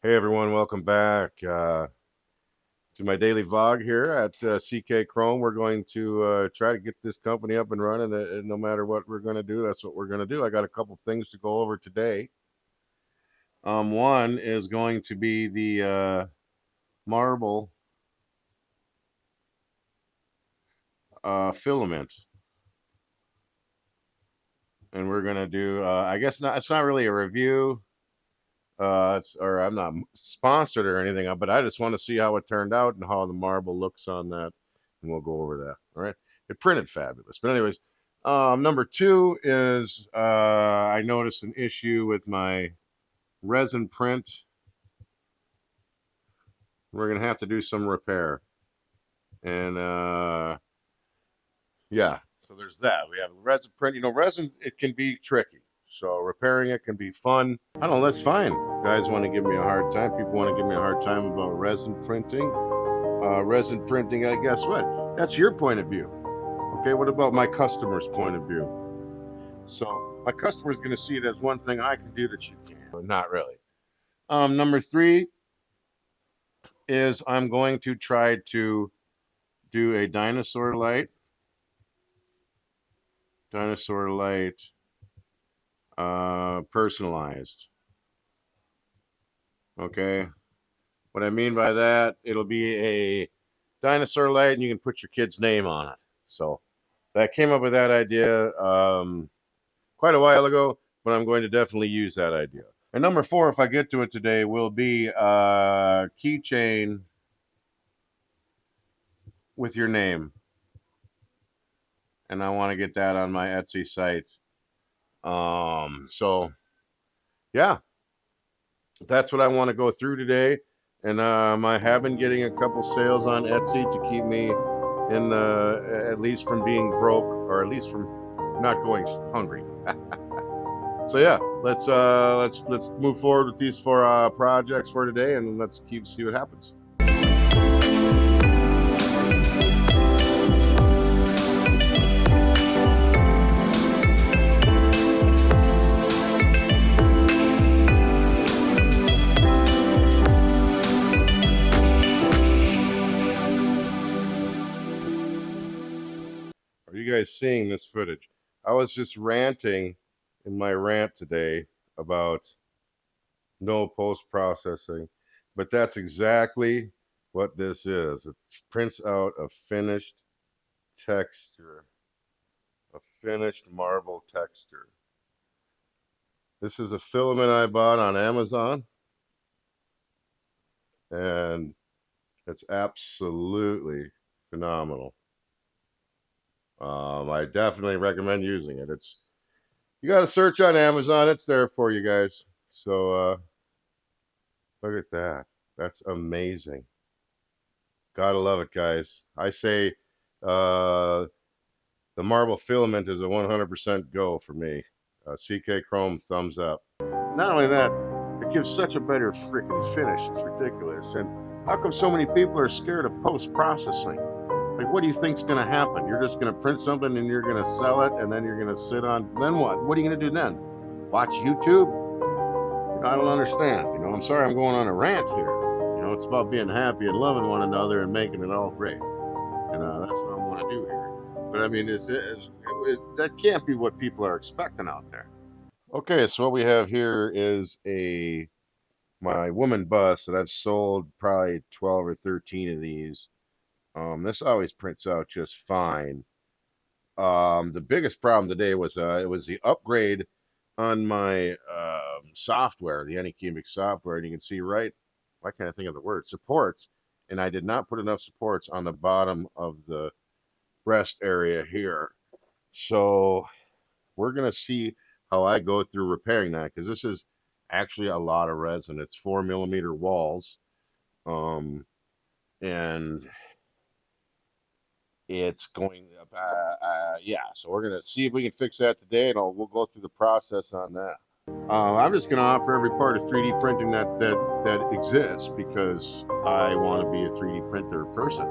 Hey everyone, welcome back to my daily vlog here at CK Chrome. We're going to try to get this company up and running, and no matter what we're going to do, that's what we're going to do. I got a couple things to go over today. One is going to be the marble filament, and we're going to do. I guess not. It's not really a review. I'm not sponsored or anything, but I just want to see how it turned out and how the marble looks on that, and we'll go over that. All right, it printed fabulous. But anyways, number two is I noticed an issue with my resin print. We're gonna have to do some repair, and yeah. So there's that. We have resin print. You know, resin, it can be tricky. So repairing it can be fun. I don't know, that's fine. Guys want to give me a hard time. People want to give me a hard time about resin printing. Guess what? That's your point of view. Okay, what about my customer's point of view? So my customer's going to see it as one thing I can do that you can't. Not really. Number three is I'm going to try to do a dinosaur light. Personalized. Okay, what I mean by that, it'll be a dinosaur light and you can put your kid's name on it. So I came up with that idea quite a while ago, but I'm going to definitely use that idea. And number four, if I get to it today, will be a keychain with your name. And I want to get that on my Etsy site. So yeah, that's what I want to go through today. And I have been getting a couple sales on Etsy to keep me in at least from being broke, or at least from not going hungry. So yeah, let's move forward with these four projects for today, and let's see what happens. Are you guys seeing this footage? I was just ranting in my rant today about no post-processing, but that's exactly what this is. It prints out a finished texture, a finished marble texture. This is a filament I bought on Amazon, and it's absolutely phenomenal. I definitely recommend using it. You got to search on Amazon. It's there for you guys. So look at that. That's amazing. Gotta love it, guys. I say the marble filament is a 100% go for me. CK Chrome, thumbs up. Not only that, it gives such a better freaking finish. It's ridiculous. And how come so many people are scared of post-processing? Like, what do you think's going to happen? You're just going to print something and you're going to sell it, and then you're going to sit on. Then what? What are you going to do then? Watch YouTube? I don't understand. I'm sorry I'm going on a rant here. It's about being happy and loving one another and making it all great. And that's what I want to do here. But I mean, that can't be what people are expecting out there. Okay, so what we have here is my woman bust that I've sold probably 12 or 13 of these. This always prints out just fine. The biggest problem today was it was the upgrade on my software, the Anycubic software, and you can see why can't I think of the word? Supports, and I did not put enough supports on the bottom of the breast area here. So we're gonna see how I go through repairing that, because this is actually a lot of resin. It's 4mm walls, and it's going so we're gonna see if we can fix that today, and we'll go through the process on that. I'm just gonna offer every part of 3D printing that exists, because I want to be a 3D printer person.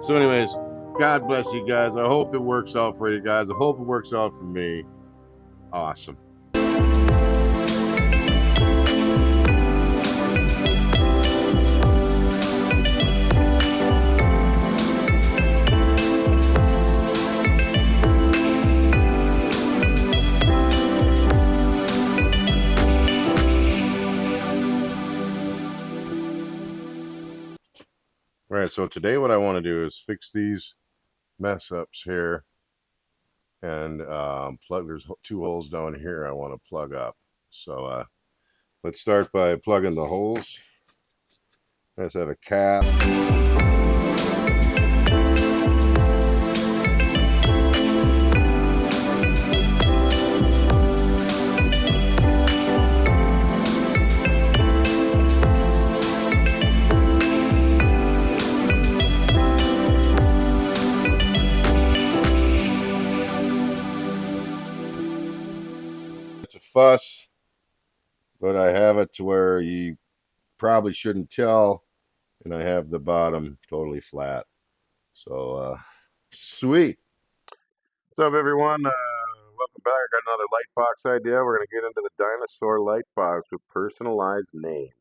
So anyways, God bless you guys. I hope it works out for you guys. I hope it works out for me. Awesome. right, so today what I want to do is fix these mess ups here, and plug. There's two holes down here I want to plug up. So let's start by plugging the holes. Let's have a cap. It's a fuss, but I have it to where you probably shouldn't tell, and I have the bottom totally flat. So sweet. What's up, everyone? Welcome back. I got another light box idea. We're going to get into the dinosaur light box with personalized names.